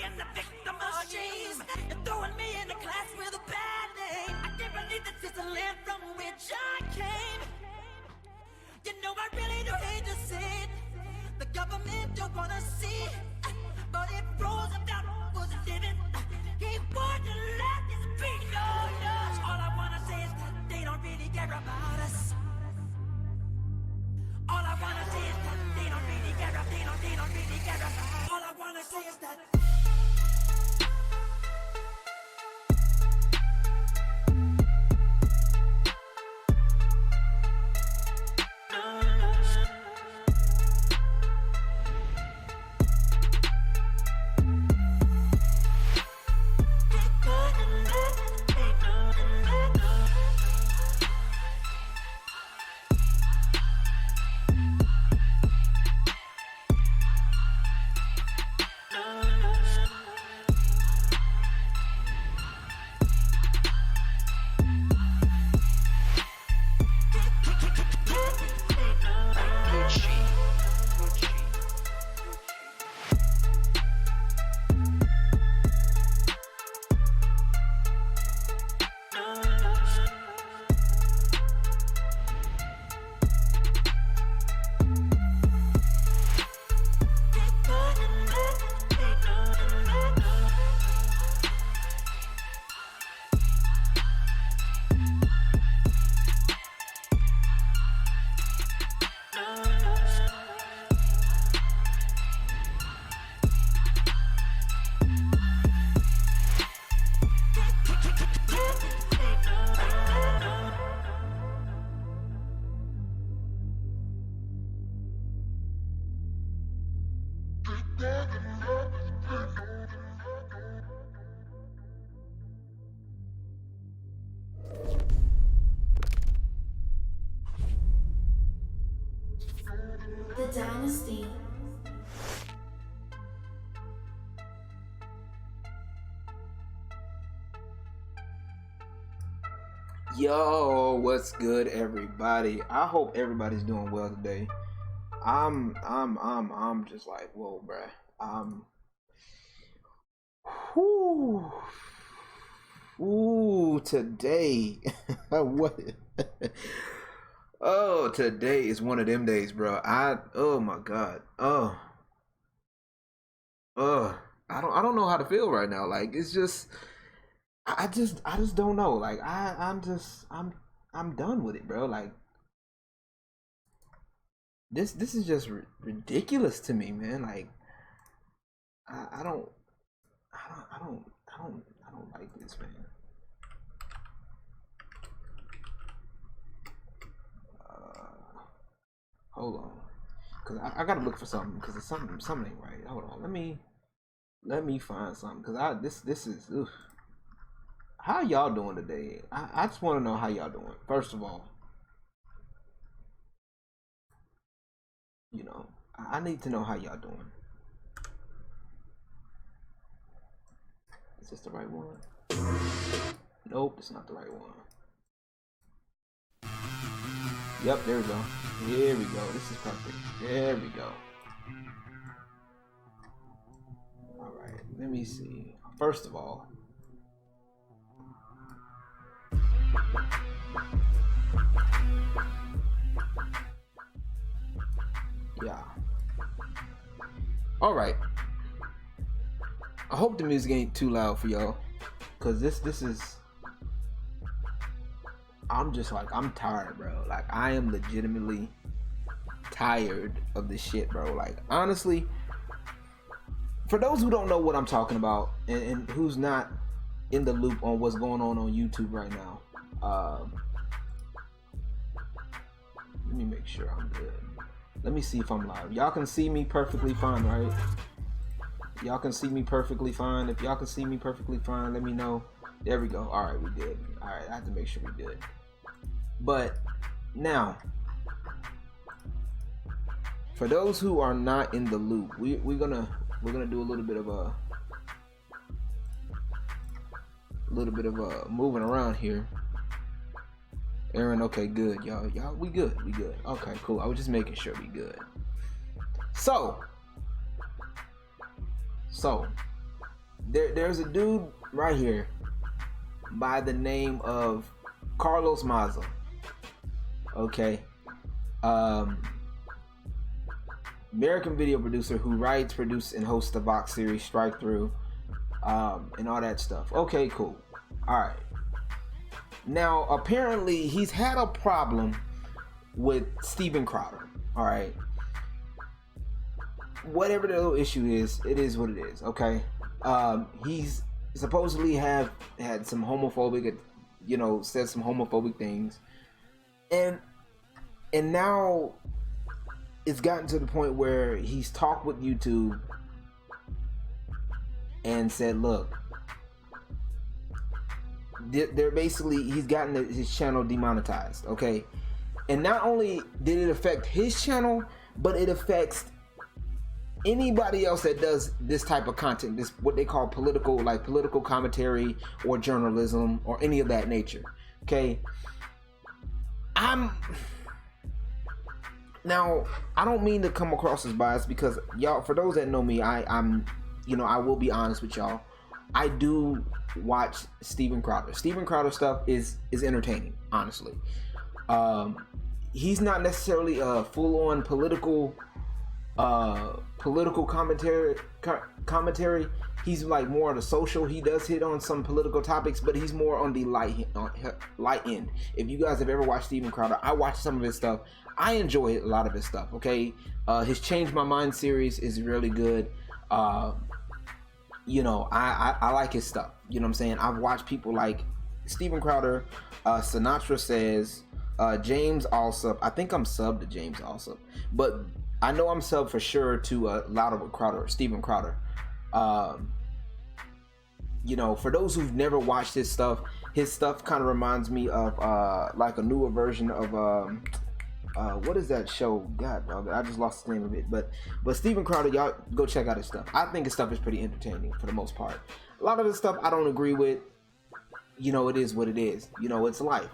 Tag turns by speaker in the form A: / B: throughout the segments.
A: am the victim of shame. You're throwing me in the class with a bad name. I can't believe this is the land from which I came. You know I really do hate to say it. The government don't wanna see it, but if Roosevelt was living, he wouldn't let this be. No, no. All I wanna say is that they don't really care about us. All I wanna say is that they don't really care. They don't really care about. All I wanna say is that.
B: The Dynasty.
C: Yo, what's good, everybody? I hope everybody's doing well today. I'm just like, whoa, bruh. Today, what? Oh, today is one of them days, bro. Oh my God. I don't know how to feel right now. Like, it's just, I just don't know. Like, I'm done with it, bro. Like, this is just ridiculous to me, man. Like, I don't like this, man. Hold on, cause I gotta look for something, cause it's something ain't right. Hold on, let me find something, cause this is oof. How y'all doing today? I just want to know how y'all doing. First of all, you know, I need to know how y'all doing. Is this the right one? Nope, it's not the right one. Yep, there we go. Here we go. This is perfect. There we go. Alright, let me see. First of all, yeah. Alright. I hope the music ain't too loud for y'all, cause this is, I'm just like, I'm tired, bro. Like, I am legitimately tired of this shit, bro. Like, honestly, for those who don't know what I'm talking about, and who's not in the loop on what's going on YouTube right now, let me make sure I'm good. Let me see if I'm live. Y'all can see me perfectly fine, right? Y'all can see me perfectly fine. If y'all can see me perfectly fine, let me know. There we go. All right, we good. All right, I have to make sure we good. But now, for those who are not in the loop, we're gonna do a little bit of a moving around here. Aaron, okay, good, y'all, we good. Okay, cool. I was just making sure we good. So there's a dude right here by the name of Carlos Maza. Okay. American video producer who writes, produces, and hosts the Vox series Strike Through, and all that stuff. Okay, cool. Alright. Now, apparently, he's had a problem with Steven Crowder. Alright. Whatever the little issue is, it is what it is, okay? He's supposedly have had some homophobic, said some homophobic things. And now it's gotten to the point where he's talked with YouTube and said, look, they're basically, he's gotten his channel demonetized, okay? And not only did it affect his channel, but it affects anybody else that does this type of content, this what they call political commentary or journalism or any of that nature, okay? Now, I don't mean to come across as biased because y'all, for those that know me, I will be honest with y'all. I do watch Steven Crowder. Steven Crowder stuff is entertaining, honestly. He's not necessarily a full-on political commentary. He's like more on the social. He does hit on some political topics, but he's more on the light end. If you guys have ever watched Steven Crowder, I watched some of his stuff. I enjoy a lot of his stuff. Okay, his Change My Mind series is really good. I like his stuff. You know what I'm saying? I've watched people like Steven Crowder, Sinatra Says, James Allsup. I think I'm subbed to James Allsup, but I know I'm subbed for sure to Steven Crowder. For those who've never watched his stuff kind of reminds me of like a newer version of what is that show? God, I just lost the name of it. But Steven Crowder, y'all go check out his stuff. I think his stuff is pretty entertaining for the most part. A lot of his stuff I don't agree with. It is what it is. It's life.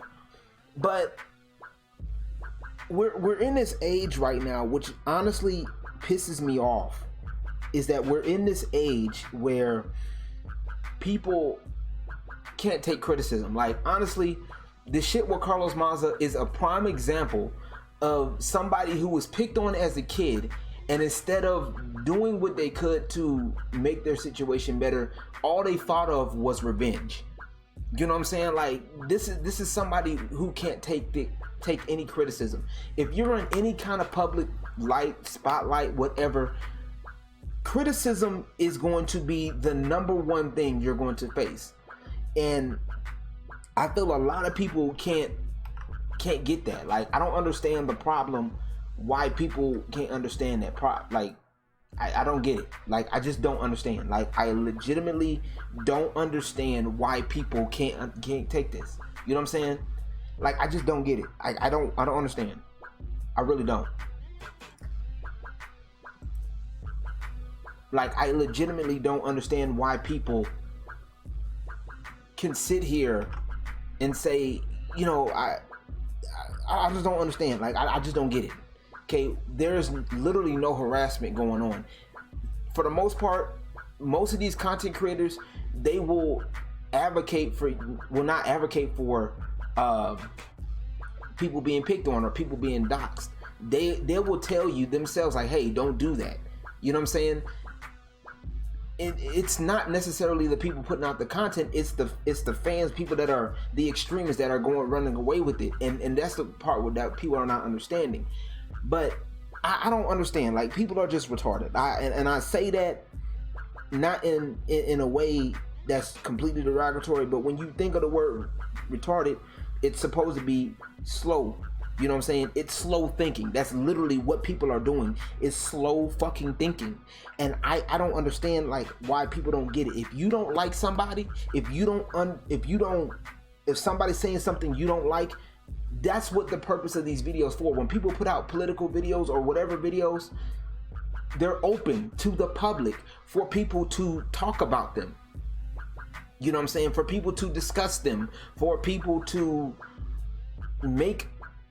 C: But we're in this age right now, which honestly pisses me off, is that we're in this age where people can't take criticism. Like, honestly, this shit with Carlos Maza is a prime example of somebody who was picked on as a kid, and instead of doing what they could to make their situation better, all they thought of was revenge. You know what I'm saying? Like, this is somebody who can't take any criticism. If you're in any kind of public light, spotlight, whatever, criticism is going to be the number one thing you're going to face. And I feel a lot of people can't get that. Like, I don't understand the problem, why people can't understand that I don't get it. Like, I just don't understand. Like, I legitimately don't understand why people can't take this. You know what I'm saying? Like, I just don't get it. I don't understand. I really don't. Like, I legitimately don't understand why people can sit here and say, I just don't understand. Like, I just don't get it. Okay, there's literally no harassment going on. For the most part, most of these content creators, they will not advocate for people being picked on or people being doxxed. They will tell you themselves, like, hey, don't do that. You know what I'm saying? It's not necessarily the people putting out the content, it's the fans, people that are the extremists that are running away with it, and that's the part that people are not understanding. But I don't understand. Like, people are just retarded. I say that not in a way that's completely derogatory, but when you think of the word retarded, it's supposed to be slow. You know what I'm saying? It's slow thinking. That's literally what people are doing, is slow fucking thinking. And I don't understand, like, why people don't get it. If you don't like somebody, if somebody's saying something you don't like, that's what the purpose of these videos for. When people put out political videos or whatever videos, they're open to the public for people to talk about them. You know what I'm saying? For people to discuss them, for people to make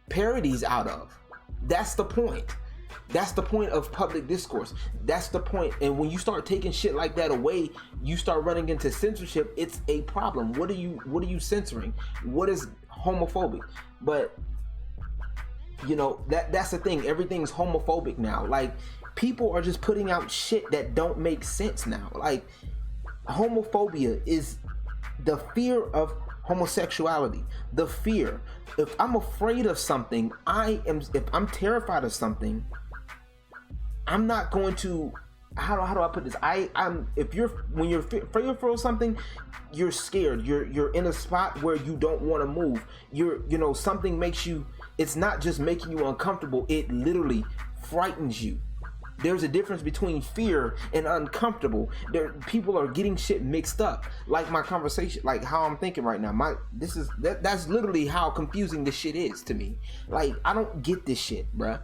C: parodies out of. That's the point. That's the point of public discourse. That's the point. And when you start taking shit like that away, you start running into censorship. It's a problem. What are you censoring? What is homophobic? But you know, that's the thing. Everything's homophobic now. Like, people are just putting out shit that don't make sense now. Like, homophobia is the fear of homosexuality. The fear. If I'm afraid of something, if I'm terrified of something, I'm not going to, how do I put this? When you're afraid of something, you're scared. You're in a spot where you don't want to move. Something makes you, it's not just making you uncomfortable, it literally frightens you. There's a difference between fear and uncomfortable. People are getting shit mixed up. Like my conversation, like how I'm thinking right now. That's literally how confusing this shit is to me. Like, I don't get this shit, bruh.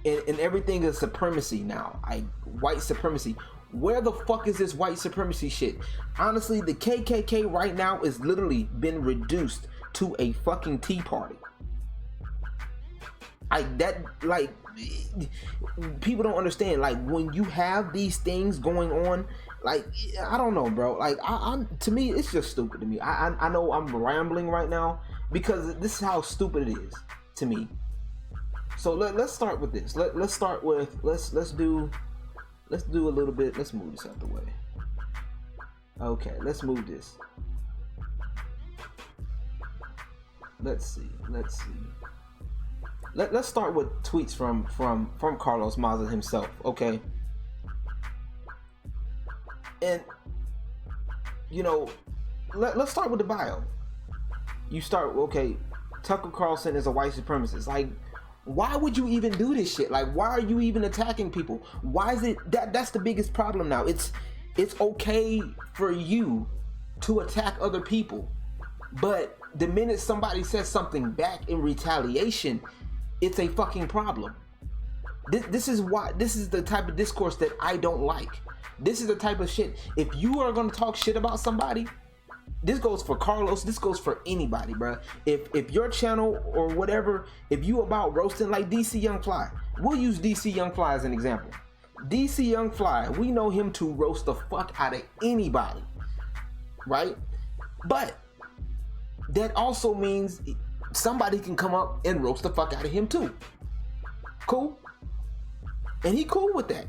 C: And everything is supremacy now. White supremacy. Where the fuck is this white supremacy shit? Honestly, the KKK right now is literally been reduced to a fucking tea party. People don't understand. Like, when you have these things going on, like, I don't know, bro. Like, to me, it's just stupid to me. I know I'm rambling right now because this is how stupid it is to me. So let's start with this. Let's start with let's do a little bit. Let's move this out the way. Okay, let's move this. Let's see. Let's start with tweets from Carlos Maza himself. Okay, and let's start with the bio. You start, okay, Tucker Carlson is a white supremacist. Like, why would you even do this shit? Like, why are you even attacking people? Why is it that's the biggest problem now? It's okay for you to attack other people, but the minute somebody says something back in retaliation, it's a fucking problem. This is the type of discourse that I don't like. This is the type of shit. If you are gonna talk shit about somebody, this goes for Carlos, this goes for anybody, bro. If your channel or whatever, if you about roasting like DC Young Fly, we'll use DC Young Fly as an example. DC Young Fly, we know him to roast the fuck out of anybody, right? But that also means somebody can come up and roast the fuck out of him too. Cool? And he cool with that.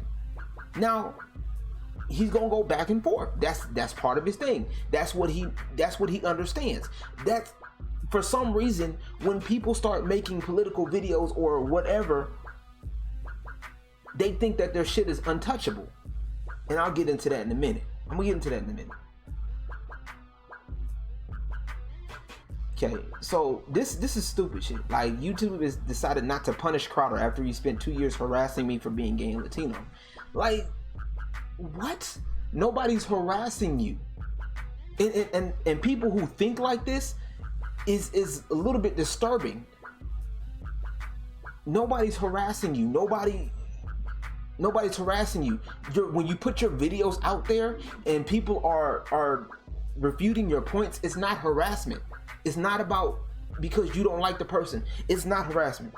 C: Now, he's gonna go back and forth. That's part of his thing. That's what he understands. That's, for some reason, when people start making political videos or whatever, they think that their shit is untouchable. And I'll get into that in a minute. I'm gonna get into that in a minute. Okay, so this is stupid shit. Like, YouTube has decided not to punish Crowder after he spent 2 years harassing me for being gay and Latino. Like, what? Nobody's harassing you. And people who think like this is a little bit disturbing. Nobody's harassing you. Nobody's harassing you. When you put your videos out there and people are refuting your points, it's not harassment. It's not about because you don't like the person. It's not harassment.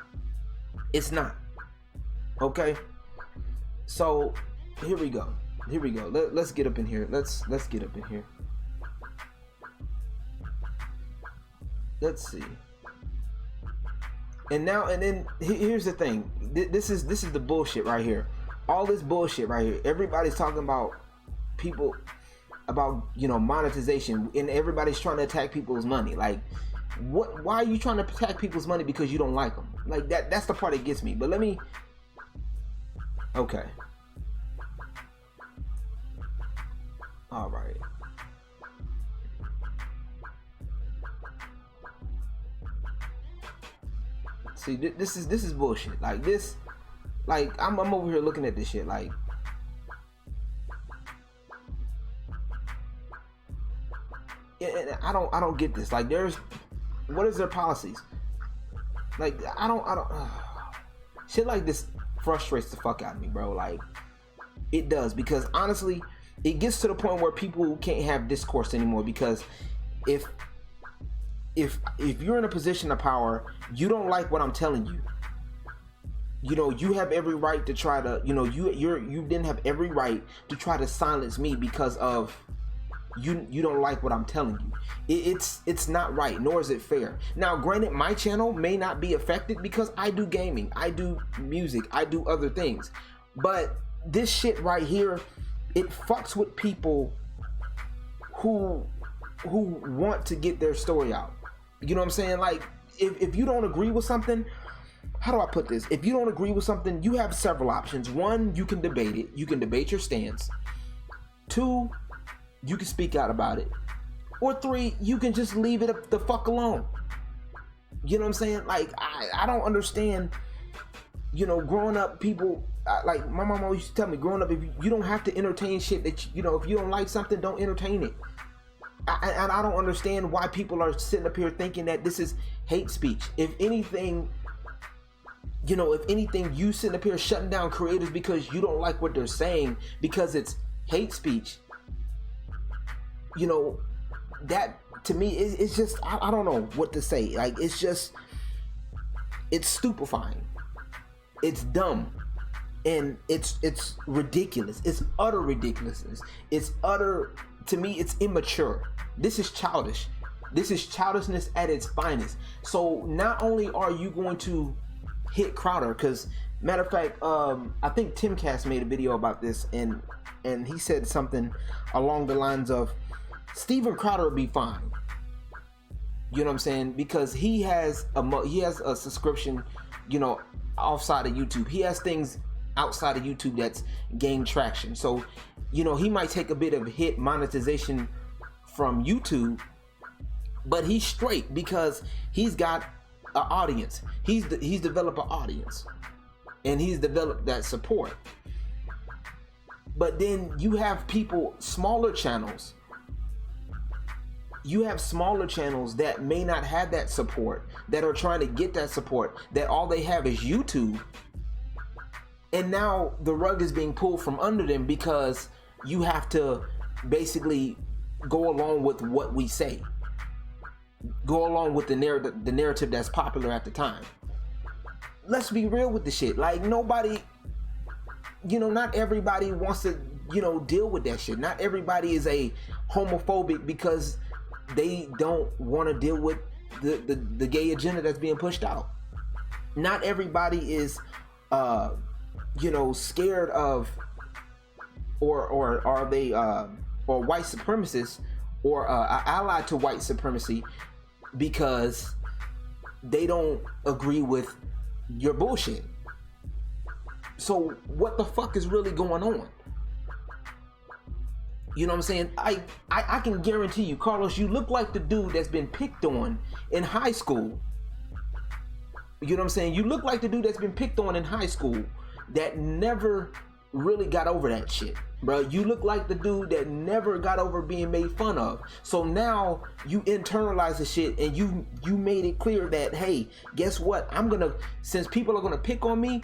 C: It's not. Okay? So here we go. Let's get up in here. Let's get up in here. Let's see. And then here's the thing. This is the bullshit right here. All this bullshit right here. Everybody's talking about people, about monetization, and everybody's trying to attack people's money. Like, what? Why are you trying to attack people's money because you don't like them? Like, that's the part that gets me. But let me. Okay. All right. See, this is bullshit. Like this, like I'm over here looking at this shit. Like, and I don't get this. Like, what is their policies? Like, I don't. Shit like this frustrates the fuck out of me, bro. Like, it does, because honestly, it gets to the point where people can't have discourse anymore, because if if you're in a position of power, you don't like what I'm telling you. You know, you have every right to try to, you know, you didn't have every right to try to silence me because of you don't like what I'm telling you. It's not right, nor is it fair. Now, granted, my channel may not be affected because I do gaming, I do music, I do other things. But this shit right here, it fucks with people who want to get their story out. You know what I'm saying? Like, if you don't agree with something, how do I put this? If you don't agree with something, you have several options. One, you can debate it. You can debate your stance. Two, you can speak out about it. Or three, you can just leave it the fuck alone. You know what I'm saying? Like, I don't understand, you know, growing up, people, like my mom always used to tell me, growing up, if you don't have to entertain shit that, you know, if you don't like something, don't entertain it. And I don't understand why people are sitting up here thinking that this is hate speech. If anything, you know, you sitting up here shutting down creators because you don't like what they're saying because it's hate speech. You know, that to me it's just, I don't know what to say. Like, it's stupefying. It's dumb. And it's ridiculous. It's utter ridiculousness. To me, it's immature. This is childish. This is childishness at its finest. So not only are you going to hit Crowder, because matter of fact, I think Timcast made a video about this, and he said something along the lines of, Steven Crowder will be fine. You know what I'm saying? Because he has a subscription, you know, outside of YouTube. He has things outside of YouTube that's gained traction. So, you know, he might take a bit of hit monetization from YouTube, but he's straight because he's got an audience. He's developed an audience, and he's developed that support. But then you have people, smaller channels. You have smaller channels that may not have that support, that are trying to get that support, that all they have is YouTube. And now the rug is being pulled from under them because you have to basically go along with what we say. Go along with the narrative that's popular at the time. Let's be real with the shit. Like, nobody, you know, not everybody wants to, you know, deal with that shit. Not everybody is a homophobic because they don't want to deal with the gay agenda that's being pushed out. Not everybody is you know, scared of or are they or white supremacists or allied to white supremacy because they don't agree with your bullshit. So what the fuck is really going on? You know what I'm saying? I can guarantee you, Carlos, you look like the dude that's been picked on in high school. You know what I'm saying? You look like the dude that's been picked on in high school that never really got over that shit, bro. You look like the dude that never got over being made fun of. So now you internalize the shit, and you made it clear that, hey, guess what? Since people are gonna pick on me,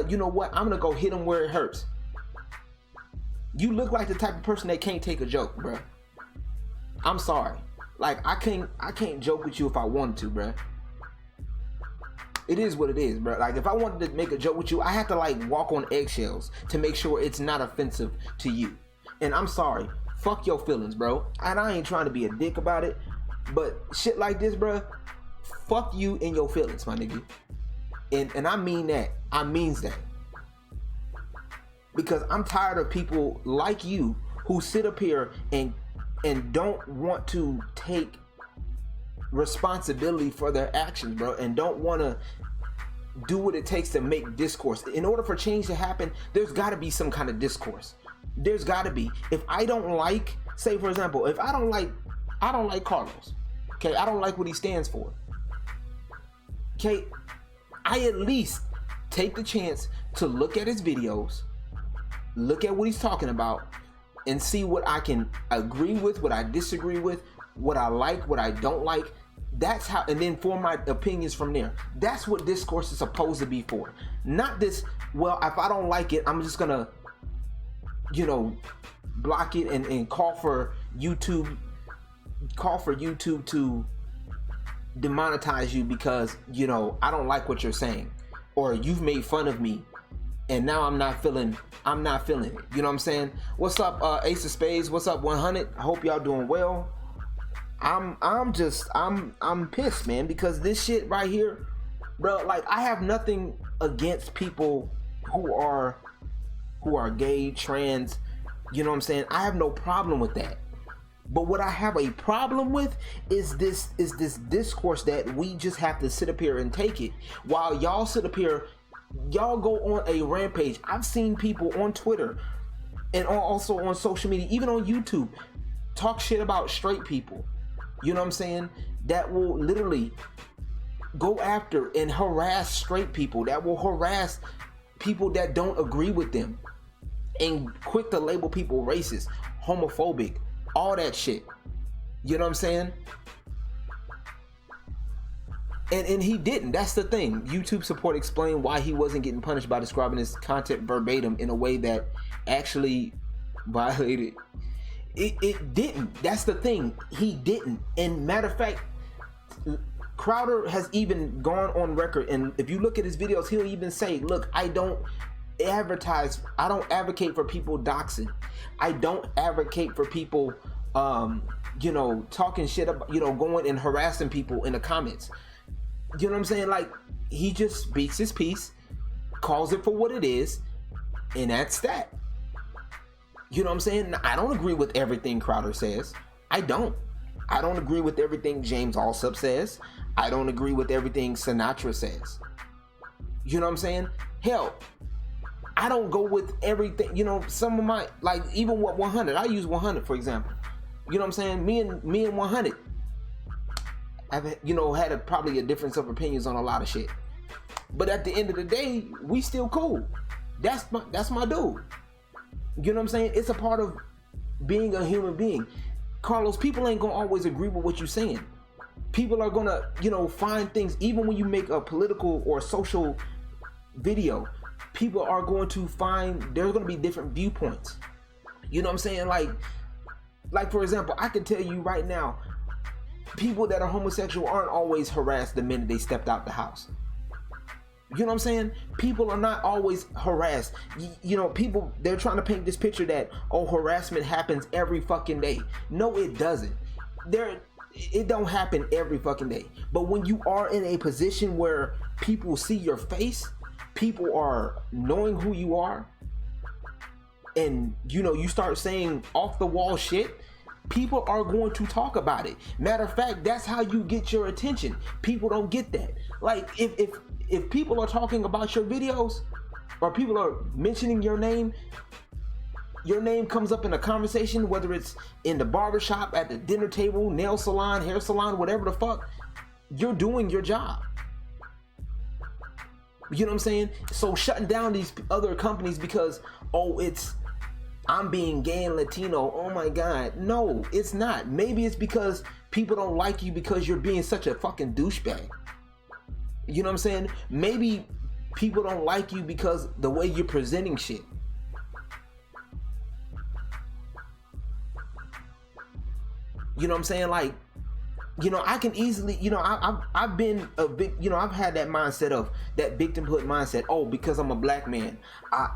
C: you know what? I'm gonna go hit them where it hurts. You look like the type of person that can't take a joke, bro. I'm sorry. Like, I can't joke with you if I wanted to, bro. It is what it is, bro. Like, if I wanted to make a joke with you, I have to, like, walk on eggshells to make sure it's not offensive to you. And I'm sorry. Fuck your feelings, bro. And I ain't trying to be a dick about it, but shit like this, bro, fuck you and your feelings, my nigga. And I mean that. I means that. Because I'm tired of people like you who sit up here and don't want to take responsibility for their actions, bro, and don't want to do what it takes to make discourse. In order for change to happen, there's got to be some kind of discourse. There's got to be. If I don't like, say for example, if I don't like Carlos, okay, I don't like what he stands for, okay, I at least take the chance to look at his videos, look at what he's talking about, and see what I can agree with, what I disagree with, what I like, what I don't like. That's how, and then form my opinions from there. That's what discourse is supposed to be for. Not this, well, if I don't like it, I'm just gonna, you know, block it and call for YouTube to demonetize you because, you know, I don't like what you're saying, or you've made fun of me and now I'm not feeling it. You know what I'm saying? What's up, Ace of Spades? What's up, 100? I hope y'all doing well. I'm pissed, man, because this shit right here, bro, like, I have nothing against people who are gay, trans, you know what I'm saying? I have no problem with that. But what I have a problem with is this discourse that we just have to sit up here and take it, while y'all sit up here, y'all go on a rampage. I've seen people on Twitter and also on social media, even on YouTube, talk shit about straight people, you know what I'm saying, that will literally go after and harass straight people, that will harass people that don't agree with them, and quick to label people racist, homophobic, all that shit. You know what I'm saying? And he didn't. That's the thing. YouTube support explained why he wasn't getting punished by describing his content verbatim in a way that actually violated. It didn't. That's the thing. He didn't. And matter of fact, Crowder has even gone on record, and if you look at his videos, he'll even say, look, I don't advocate for people doxing. I don't advocate for people you know, talking shit about, you know, going and harassing people in the comments. You know what I'm saying? Like, he just speaks his piece, calls it for what it is, and that's that. You know what I'm saying? I don't agree with everything Crowder says. I don't agree with everything James Alsop says. I don't agree with everything Sinatra says. You know what I'm saying? Hell, I don't go with everything, you know, some of my, like, even what 100, I use 100 for example. You know what I'm saying? Me and 100, I've, you know, had probably a difference of opinions on a lot of shit. But at the end of the day, we still cool. That's my dude. You know what I'm saying? It's a part of being a human being. Carlos, people ain't gonna always agree with what you're saying. People are gonna, you know, find things, even when you make a political or social video, people are going to find, there's gonna be different viewpoints. You know what I'm saying? Like for example, I can tell you right now, people that are homosexual aren't always harassed the minute they stepped out the house. You know what I'm saying? People are not always harassed. You know, people, they're trying to paint this picture that, oh, harassment happens every fucking day. No, it doesn't. It don't happen every fucking day. But when you are in a position where people see your face, people are knowing who you are, and, you know, you start saying off the wall shit, people are going to talk about it. Matter of fact, that's how you get your attention. People don't get that. Like, if people are talking about your videos, or people are mentioning your name comes up in a conversation, whether it's in the barbershop, at the dinner table, nail salon, hair salon, whatever the fuck, you're doing your job. You know what I'm saying? So shutting down these other companies because, oh, I'm being gay and Latino, oh my God. No, it's not. Maybe it's because people don't like you because you're being such a fucking douchebag. You know what I'm saying? Maybe people don't like you because the way you're presenting shit. You know what I'm saying? Like, you know, I can easily, you know, I've been a big, you know, I've had that mindset of that victimhood mindset. Oh, because I'm a black man,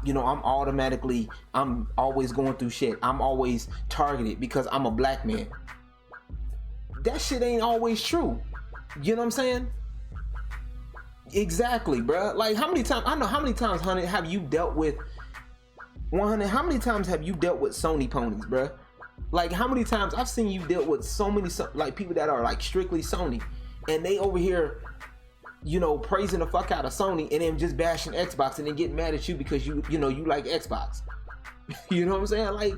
C: you know, I'm always going through shit. I'm always targeted because I'm a black man. That shit ain't always true. You know what I'm saying? Exactly, bruh. Like, how many times, I know how many times, honey, have you dealt with 100? How many times have you dealt with Sony ponies, bruh? Like, how many times I've seen you deal with so many, like, people that are like strictly Sony, and they over here, you know, praising the fuck out of Sony and then just bashing Xbox and then getting mad at you because you know, you like Xbox. You know what I'm saying?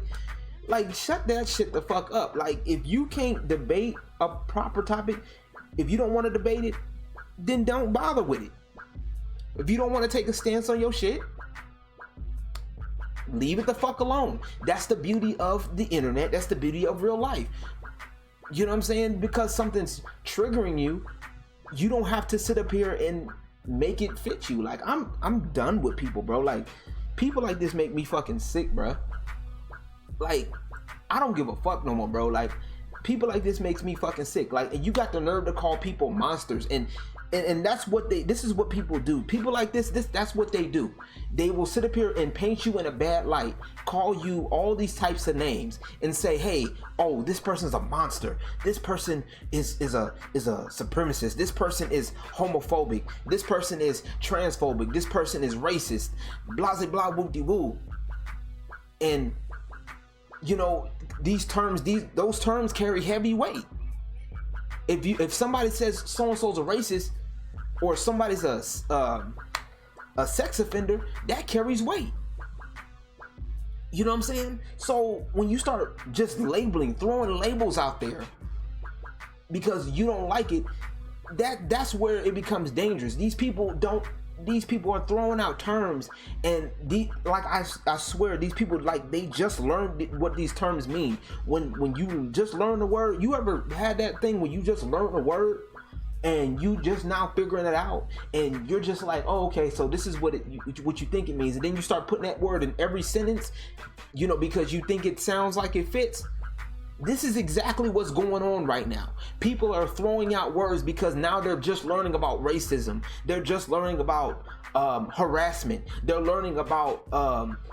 C: Like shut that shit the fuck up. Like, if you can't debate a proper topic, if you don't want to debate it, then don't bother with it. If you don't want to take a stance on your shit, leave it the fuck alone. That's the beauty of the internet. That's the beauty of real life. You know what I'm saying? Because something's triggering you, you don't have to sit up here and make it fit you. Like, I'm done with people, bro. Like, people like this make me fucking sick, bro. Like, I don't give a fuck no more, bro. Like, People like this makes me fucking sick. Like, and you got the nerve to call people monsters, and that's what this is what people do. People like that's what they do. They will sit up here and paint you in a bad light, call you all these types of names, and say, hey, oh, this person's a monster. This person is a supremacist. This person is homophobic. This person is transphobic. This person is racist. Blah blah blah woo de woo. And you know, those terms carry heavy weight. If somebody says so and so's a racist, or somebody's a sex offender, that carries weight. You know what I'm saying? So when you start just labeling, throwing labels out there because you don't like it, that's where it becomes dangerous. These people are throwing out terms, and I swear these people, like, they just learned what these terms mean. When you just learn the word, you ever had that thing when you just learn a word and you just now figuring it out, and you're just like, oh, okay, so this is what you think it means, and then you start putting that word in every sentence, you know, because you think it sounds like it fits. This is exactly what's going on right now. People are throwing out words because now they're just learning about racism. They're just learning about harassment. They're learning about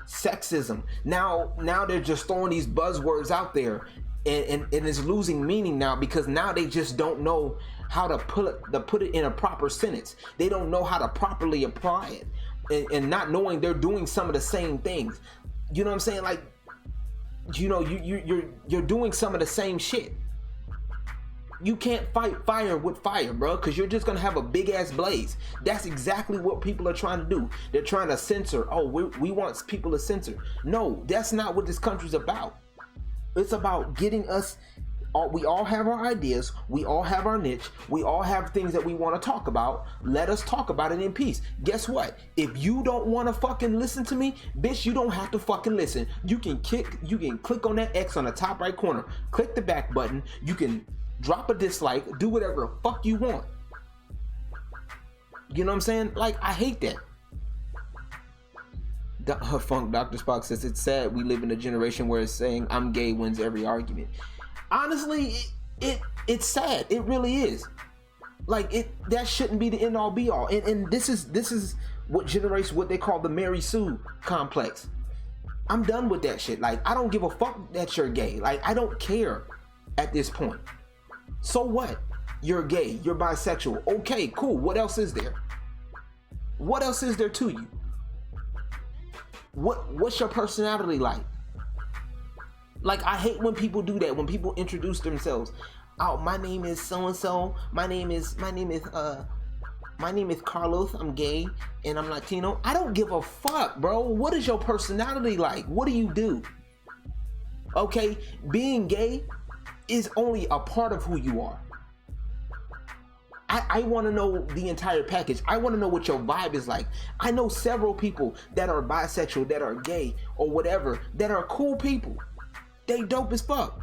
C: sexism. Now they're just throwing these buzzwords out there, and it's losing meaning now because now they just don't know how to put it in a proper sentence. They don't know how to properly apply it, and not knowing they're doing some of the same things. You know what I'm saying? Like, you know, you're doing some of the same shit. You can't fight fire with fire, bro, because you're just gonna have a big ass blaze. That's exactly what people are trying to do. They're trying to censor. Oh, we want people to censor. No, that's not what this country's about. It's about getting us. We all have our ideas. We all have our niche. We all have things that we want to talk about. Let us talk about it in peace. Guess what? If you don't want to fucking listen to me, bitch, you don't have to fucking listen. You can click on that X on the top right corner. Click the back button. You can drop a dislike. Do whatever the fuck you want. You know what I'm saying? Like, I hate that. Her Funk Dr. Spock says it's sad we live in a generation where it's saying I'm gay wins every argument. Honestly, it's sad. It really is. Like, that shouldn't be the end all be all. And this is what generates what they call the Mary Sue complex. I'm done with that shit. Like, I don't give a fuck that you're gay. Like, I don't care at this point. So what? You're gay. You're bisexual. Okay, cool. What else is there? What else is there to you? What's your personality like? Like, I hate when people do that, when people introduce themselves. Oh, my name is so-and-so. My name is Carlos. I'm gay and I'm Latino. I don't give a fuck, bro. What is your personality like? What do you do? Okay, being gay is only a part of who you are. I want to know the entire package. I want to know what your vibe is like. I know several people that are bisexual, that are gay or whatever, that are cool people. They dope as fuck.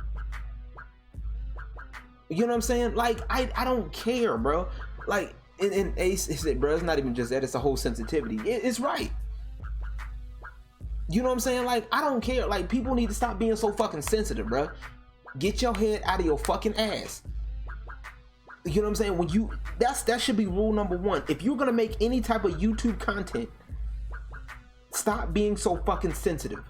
C: You know what I'm saying? Like, I don't care, bro. Like, and Ace said, bro, it's not even just that, it's a whole sensitivity. It's right. You know what I'm saying? Like, I don't care. Like, people need to stop being so fucking sensitive, bro. Get your head out of your fucking ass. You know what I'm saying? That should be rule number one. If you're gonna make any type of YouTube content, stop being so fucking sensitive.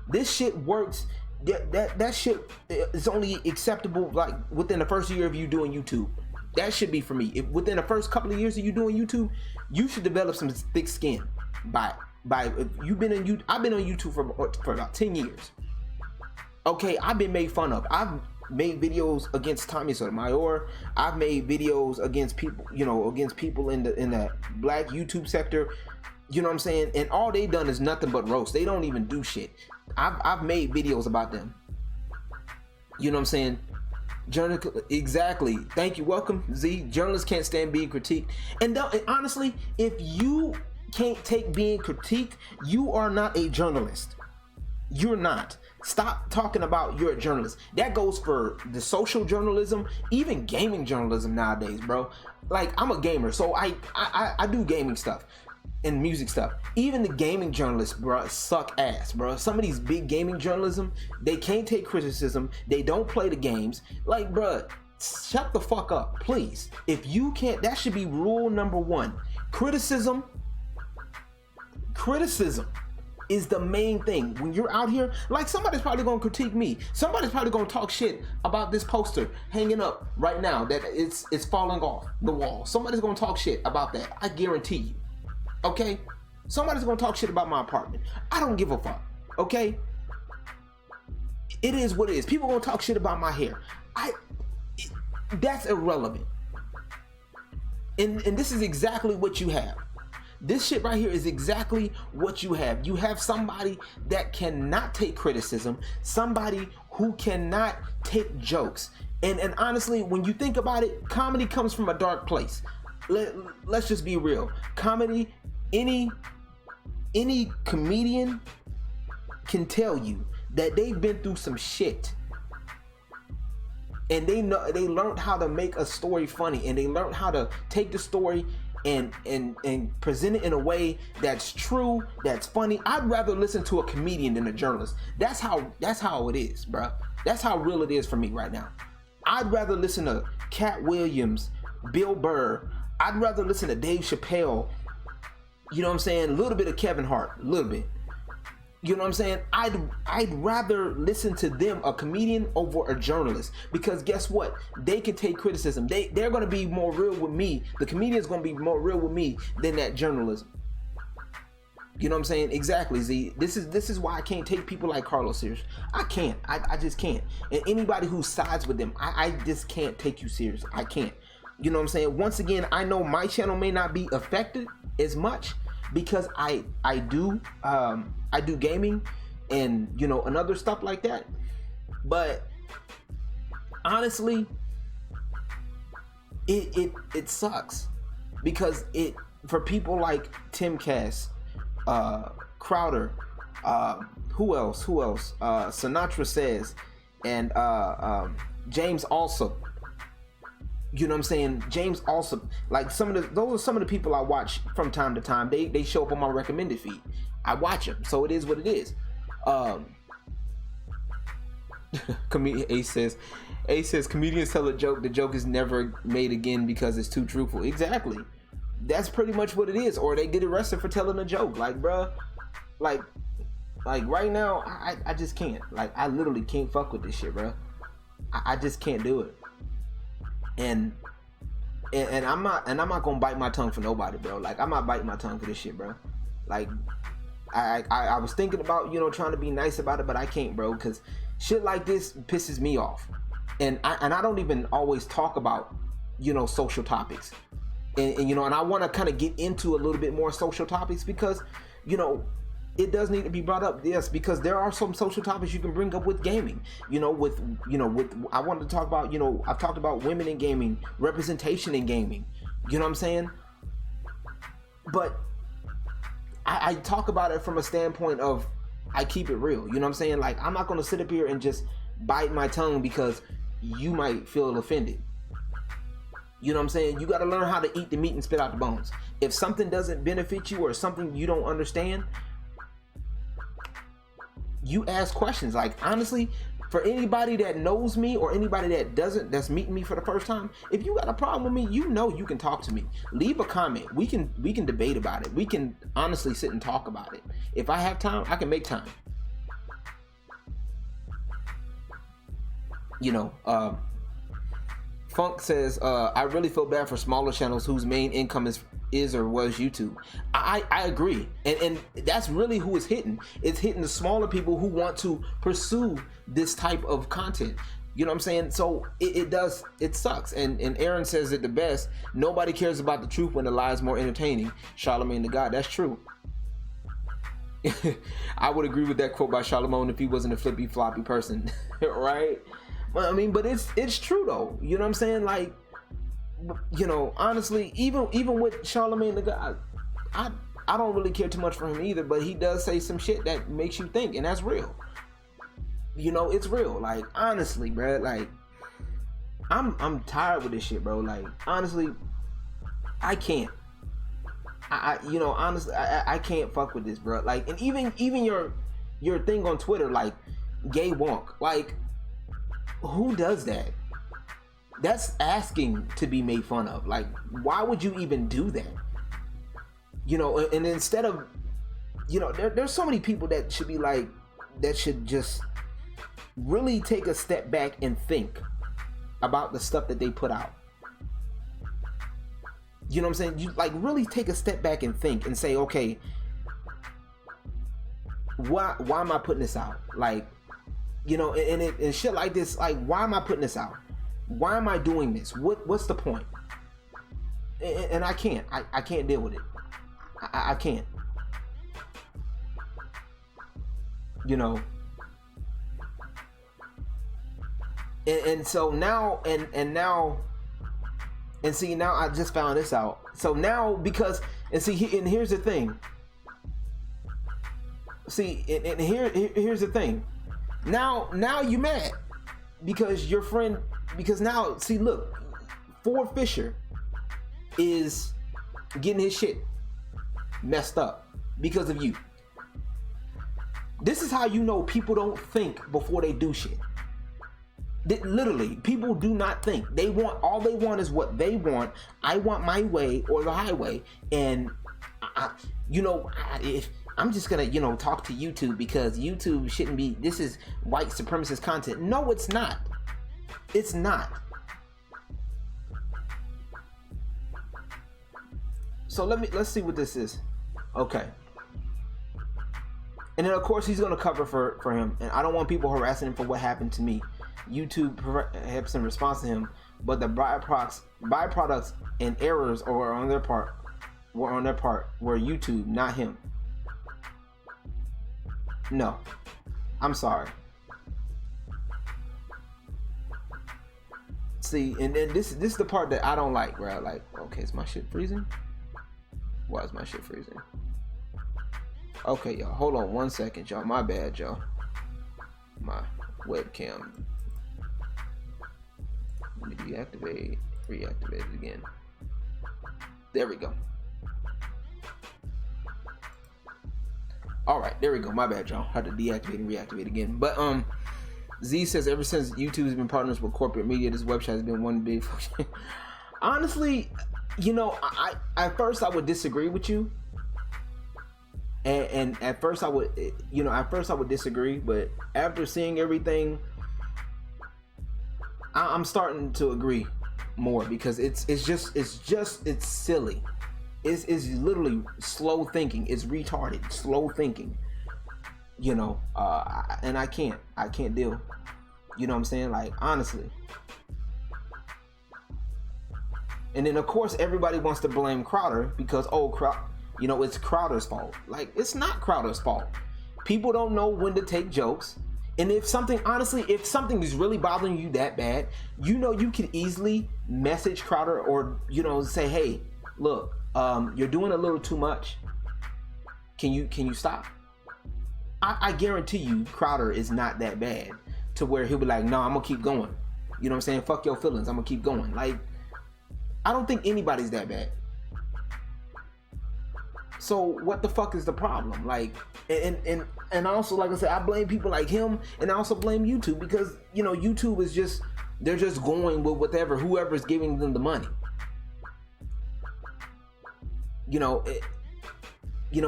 C: This shit works. That shit is only acceptable like within the first year of you doing YouTube. That should be for me. If within the first couple of years of you doing YouTube, you should develop some thick skin. If you've been in I've been on YouTube for about 10 years. Okay, I've been made fun of. I've made videos against Tommy Sotomayor. I've made videos against people, against people in the black YouTube sector. You know what I'm saying? And all they done is nothing but roast. They don't even do shit. I've made videos about them. You know what I'm saying? Exactly. Thank you. Welcome, Z. Journalists can't stand being critiqued. And honestly, if you can't take being critiqued, you are not a journalist. You're not. Stop talking about you're a journalist. That goes for the social journalism, even gaming journalism nowadays, bro. Like, I'm a gamer, so I do gaming stuff. and music stuff. Even the gaming journalists, bro, suck ass, bro. Some of these big gaming journalism, they can't take criticism. They don't play the games. Like, bro, shut the fuck up, please. If you can't, that should be rule number one. Criticism is the main thing. When you're out here, like, somebody's probably gonna critique me. Somebody's probably gonna talk shit about this poster hanging up right now that it's falling off the wall. Somebody's gonna talk shit about that. I guarantee you. Okay? Somebody's gonna talk shit about my apartment. I don't give a fuck. Okay? It is what it is. People gonna talk shit about my hair. That's irrelevant. And this is exactly what you have. This shit right here is exactly what you have. You have somebody that cannot take criticism, somebody who cannot take jokes. And honestly, when you think about it, comedy comes from a dark place. Let's just be real. Comedy, any comedian can tell you that they've been through some shit. And they learned how to make a story funny, and they learned how to take the story and present it in a way that's true, that's funny. I'd rather listen to a comedian than a journalist. That's how it is, bro. That's how real it is for me right now. I'd rather listen to Cat Williams, Bill Burr. I'd rather listen to Dave Chappelle. You know what I'm saying? A little bit of Kevin Hart, a little bit. You know what I'm saying? I'd rather listen to them, a comedian, over a journalist, because guess what? They can take criticism. They're gonna be more real with me. The comedian's gonna be more real with me than that journalism. You know what I'm saying? Exactly, Z. This is why I can't take people like Carlos serious. I can't. I just can't. And anybody who sides with them, I just can't take you serious. I can't. You know what I'm saying? Once again, I know my channel may not be affected as much because I do gaming and, you know, and other stuff like that. But honestly, it sucks because for people like Tim Cass, Crowder, who else? Sinatra Says, and James also. You know what I'm saying? James also, like, those are some of the people I watch from time to time. They show up on my recommended feed. I watch them, so it is what it is. Ace says comedians tell a joke, the joke is never made again because it's too truthful. Exactly. That's pretty much what it is. Or they get arrested for telling a joke. Like, bruh, like right now, I just can't. Like, I literally can't fuck with this shit, bruh. I just can't do it. And I'm not gonna bite my tongue for nobody, bro. Like, I'm not biting my tongue for this shit, bro. Like, I was thinking about, you know, trying to be nice about it, but I can't, bro, because shit like this pisses me off. And I don't even always talk about, you know, social topics. And you know, and I want to kind of get into a little bit more social topics because, you know, it does need to be brought up, yes, because there are some social topics you can bring up with gaming. You know, with I wanted to talk about, you know, I've talked about women in gaming, representation in gaming. You know what I'm saying? But I talk about it from a standpoint of I keep it real. You know what I'm saying? Like, I'm not going to sit up here and just bite my tongue because you might feel offended. You know what I'm saying? You got to learn how to eat the meat and spit out the bones. If something doesn't benefit you or something you don't understand, you ask questions. Like, honestly, for anybody that knows me or anybody that doesn't, that's meeting me for the first time, if you got a problem with me, you know you can talk to me. Leave a comment. We can debate about it. We can honestly sit and talk about it. If I have time, I can make time. You know, Funk says, I really feel bad for smaller channels whose main income is or was YouTube. I agree, and that's really who it's hitting. It's hitting the smaller people who want to pursue this type of content. You know what I'm saying? So it sucks. And Aaron says it the best. Nobody cares about the truth when the lie is more entertaining. Charlemagne the God. That's true. I would agree with that quote by Charlemagne if he wasn't a flippy floppy person, right? I mean, but it's true though. You know what I'm saying? Like, you know, honestly, even with Charlemagne the God, I don't really care too much for him either. But he does say some shit that makes you think, and that's real. You know, it's real. Like, honestly, bro. Like, I'm tired with this shit, bro. Like, honestly, I can't. you know, honestly, I can't fuck with this, bro. Like, and even your thing on Twitter, like, gay wonk, like, who does that? That's asking to be made fun of. Like, why would you even do that? You know, and instead of, you know, there's so many people that should be like, that should just really take a step back and think about the stuff that they put out. You know what I'm saying? You like really take a step back and think and say, okay, why am I putting this out? Like, you know, and shit like this, like, why am I putting this out? Why am I doing this? What's the point? And I can't deal with it. I can't. You know. And so now, and now, and see, now I just found this out. So now, because, and see, and here's the thing. See, and here's the thing. Now you mad because your friend, because now, see, look, Ford Fisher is getting his shit messed up because of you. This is how you know people don't think before they do shit. Literally, people do not think. All they want is what they want. I want my way or the highway. And if I'm just gonna, you know, talk to YouTube because YouTube shouldn't be, this is white supremacist content. No, it's not. It's not. So let's see what this is. Okay. And then of course he's gonna cover for him. And I don't want people harassing him for what happened to me. YouTube perhaps in response to him, but the byproducts and errors were on their part were YouTube, not him. No, I'm sorry. See, and then this is the part that I don't like, bro. Like, okay, is my shit freezing? Why is my shit freezing? Okay, y'all, hold on 1 second, y'all. My bad, y'all. My webcam. Let me reactivate it again. There we go. All right, there we go. My bad, y'all. Had to deactivate and reactivate again. But Z says ever since YouTube has been partners with corporate media, this website has been one big. Honestly, you know, I at first I would disagree with you, and at first I would, you know, disagree. But after seeing everything, I'm starting to agree more because it's silly. It's literally slow thinking. It's retarded, slow thinking. You know, and I can't deal. You know what I'm saying? Like, honestly. And then of course everybody wants to blame Crowder because you know, it's Crowder's fault. Like, it's not Crowder's fault. People don't know when to take jokes. And if something is really bothering you that bad, you know, you can easily message Crowder or, you know, say, hey, look, you're doing a little too much. Can you stop? I guarantee you Crowder is not that bad to where he'll be like, no, I'm gonna keep going. You know what I'm saying? Fuck your feelings. I'm gonna keep going. Like, I don't think anybody's that bad. So what the fuck is the problem? Like, and also, like I said, I blame people like him, and I also blame YouTube because, you know, YouTube is just, they're just going with whoever's giving them the money. You know,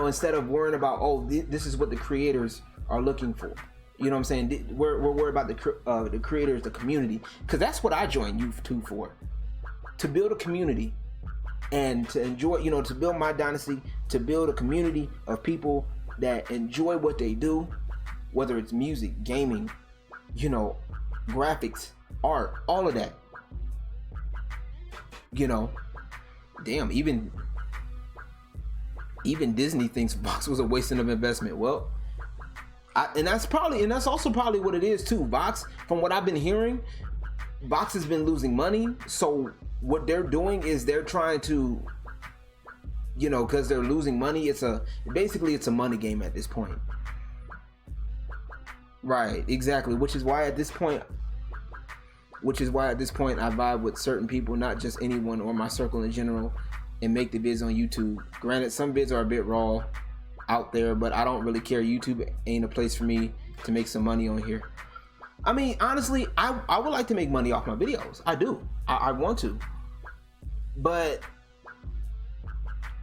C: instead of worrying about, oh, this is what the creators are looking for. You know what I'm saying? We're worried about the creators, the community, because that's what I joined YouTube for, to build a community and to enjoy, you know, to build my dynasty, to build a community of people that enjoy what they do, whether it's music, gaming, you know, graphics, art, all of that. You know, damn, even Disney thinks Vox was a waste of investment. Well, that's also probably what it is too. Vox, from what I've been hearing, Vox has been losing money. So what they're doing is they're trying to, you know, because they're losing money, it's a money game at this point. Right, exactly. Which is why at this point I vibe with certain people, not just anyone or my circle in general. and make the vids on YouTube. Granted, some vids are a bit raw out there, but I don't really care. YouTube ain't a place for me to make some money on here. I mean, honestly, I would like to make money off my videos. I do. I want to. But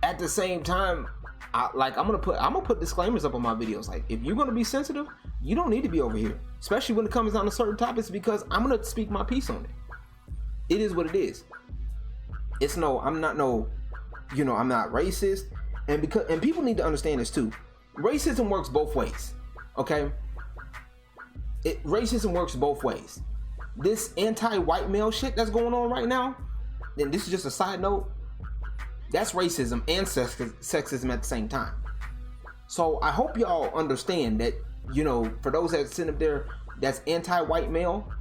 C: at the same time, I'm gonna put disclaimers up on my videos. Like, if you're gonna be sensitive, you don't need to be over here, especially when it comes down to certain topics, because I'm gonna speak my piece on it. It is what it is. I'm not racist, and people need to understand this too. Racism works both ways, okay? Racism works both ways. This anti-white male shit that's going on right now, and this is just a side note, that's racism and sexism at the same time. So I hope y'all understand that, for those that sit up there that's anti-white male,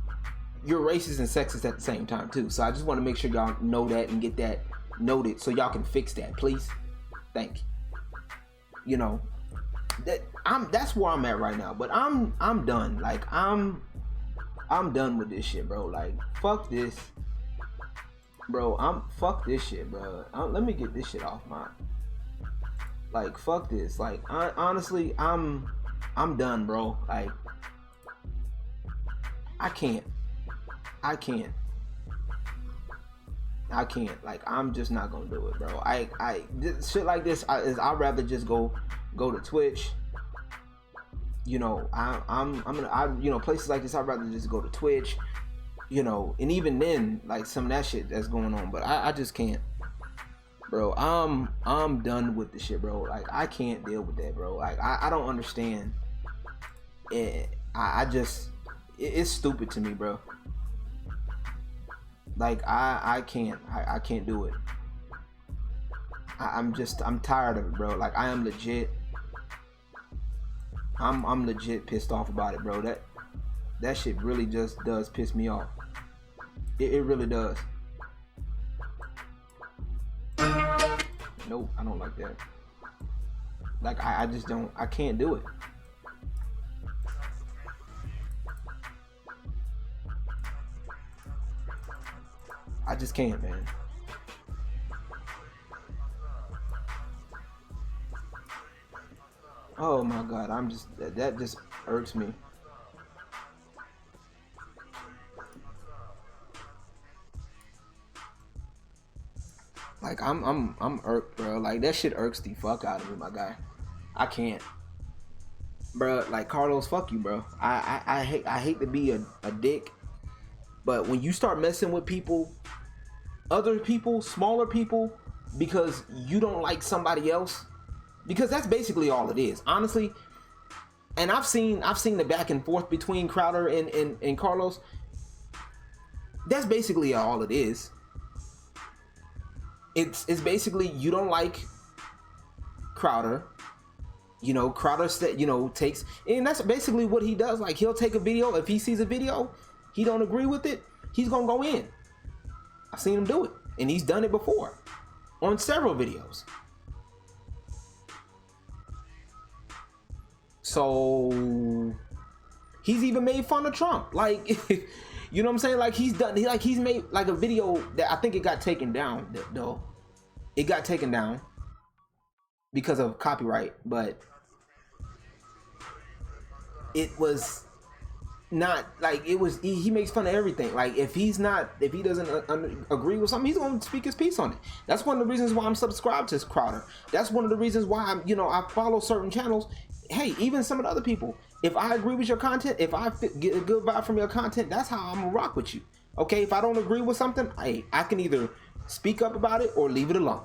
C: you're racist and sexist at the same time too. So I just want to make sure y'all know that and get that noted so y'all can fix that, please. Thank you. That's where I'm at right now. But I'm done. Like, I'm done with this shit, bro. Like, fuck this, bro. Fuck this shit, bro. Let me get this shit off my. Like, fuck this. Like, honestly, I'm done, bro. Like, I can't. Like, I'm just not gonna do it, bro. Shit like this, I'd rather just go to Twitch. Places like this, I'd rather just go to Twitch. And even then, like, some of that shit that's going on, but I just can't, bro. I'm done with the shit, bro. Like, I can't deal with that, bro. Like, I don't understand it. It's stupid to me, bro. Like, I can't do it. I'm tired of it, bro. Like, I am legit. I'm legit pissed off about it, bro. That shit really just does piss me off. It really does. Nope, I don't like that. Like, I just don't. I can't do it. I just can't, man. Oh my god, that just irks me. Like, I'm irked, bro. Like, that shit irks the fuck out of me, my guy. I can't, bro. Like, Carlos, fuck you, bro. I hate to be a dick, but when you start messing with people, other people, smaller people, because you don't like somebody else, because that's basically all it is, honestly. And I've seen the back and forth between Crowder and Carlos. That's basically all it is. It's basically, you don't like Crowder. Crowder takes, and that's basically what he does. Like, he'll take a video. If he sees a video, he don't agree with it, he's gonna go in. I've seen him do it, and he's done it before on several videos. So he's even made fun of Trump. Like, you know what I'm saying? Like, he's made like a video that I think it got taken down though. It got taken down because of copyright, but it was not like, it was, he makes fun of everything. Like, if he doesn't agree with something, he's gonna speak his piece on it. That's one of the reasons why I'm subscribed to Crowder. That's one of the reasons why I follow certain channels. Hey, even some of the other people, if I agree with your content, if I get a good vibe from your content, that's how I'm gonna rock with you. Okay, if I don't agree with something, I can either speak up about it or leave it alone.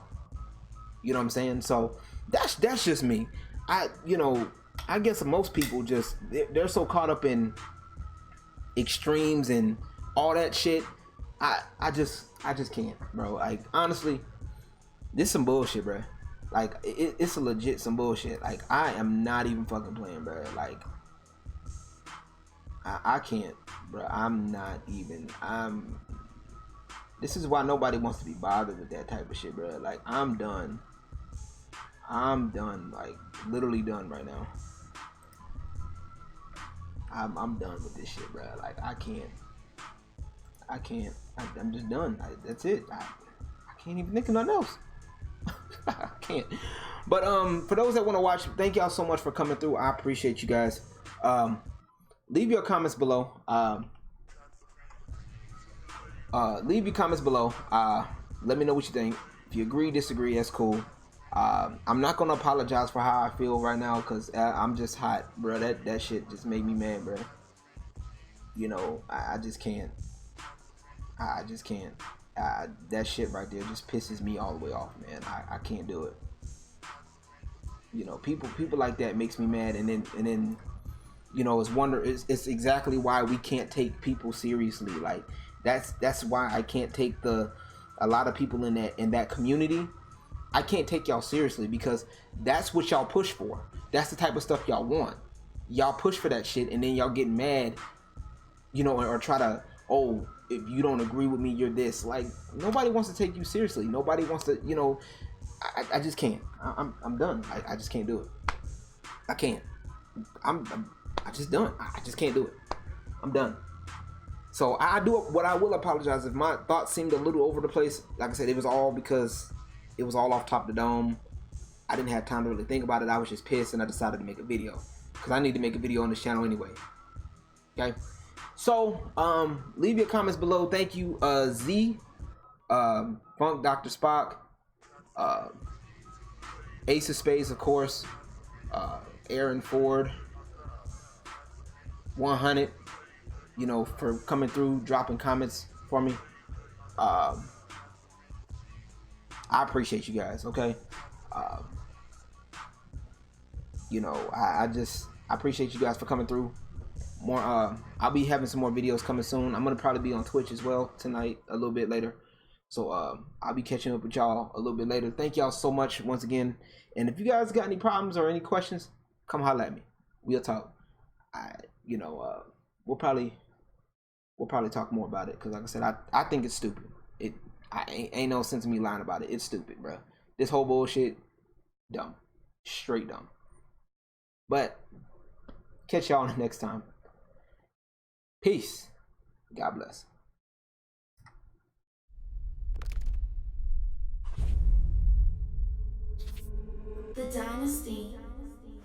C: You know what I'm saying? So that's just me. I guess most people just, they're so caught up in extremes and all that shit. I just can't, bro. Like, honestly, this is some bullshit, bro. Like, it's a legit some bullshit. Like, I am not even fucking playing, bro. Like, I can't, bro. This is why nobody wants to be bothered with that type of shit, bro. Like, I'm done. Like, literally done right now. I'm done with this shit, bro. Like, I can't. I'm just done. That's it. I can't even think of nothing else. can't. But for those that want to watch, thank y'all so much for coming through. I appreciate you guys. Leave your comments below. Leave your comments below. Let me know what you think. If you agree, disagree, that's cool. I'm not gonna apologize for how I feel right now, because I'm just hot, bro. That shit just made me mad, bro. You know, I just can't. I just can't. That shit right there just pisses me all the way off, man. I can't do it. You know, people like that makes me mad, and then you know, it's exactly why we can't take people seriously. Like that's why I can't take a lot of people in that community. I can't take y'all seriously, because that's what y'all push for. That's the type of stuff y'all want. Y'all push for that shit, and then y'all get mad, you know, or try to, oh, if you don't agree with me, you're this. Like, nobody wants to take you seriously. Nobody wants to, you know. I just can't. I'm done. I just can't do it. I can't. I'm just done. I just can't do it. I'm done. So I do what I will apologize if my thoughts seemed a little over the place. Like I said, it was all because it was all off top of the dome. I didn't have time to really think about it. I was just pissed, and I decided to make a video, because I need to make a video on this channel anyway. Okay. So leave your comments below. Thank you, Z, Funk Dr. Spock, Ace of Spades, of course, Aaron Ford, 100, you know, for coming through, dropping comments for me. I appreciate you guys, okay? You know, I appreciate you guys for coming through. More, I'll be having some more videos coming soon. I'm gonna probably be on Twitch as well tonight, a little bit later. So I'll be catching up with y'all a little bit later. Thank y'all so much once again. And if you guys got any problems or any questions, come holler at me. We'll talk. You know, we'll probably talk more about it, because like I said, I think it's stupid. Ain't no sense in me lying about it. It's stupid, bro. This whole bullshit, dumb, straight dumb. But catch y'all next time. Peace. God bless.
B: The Dynasty.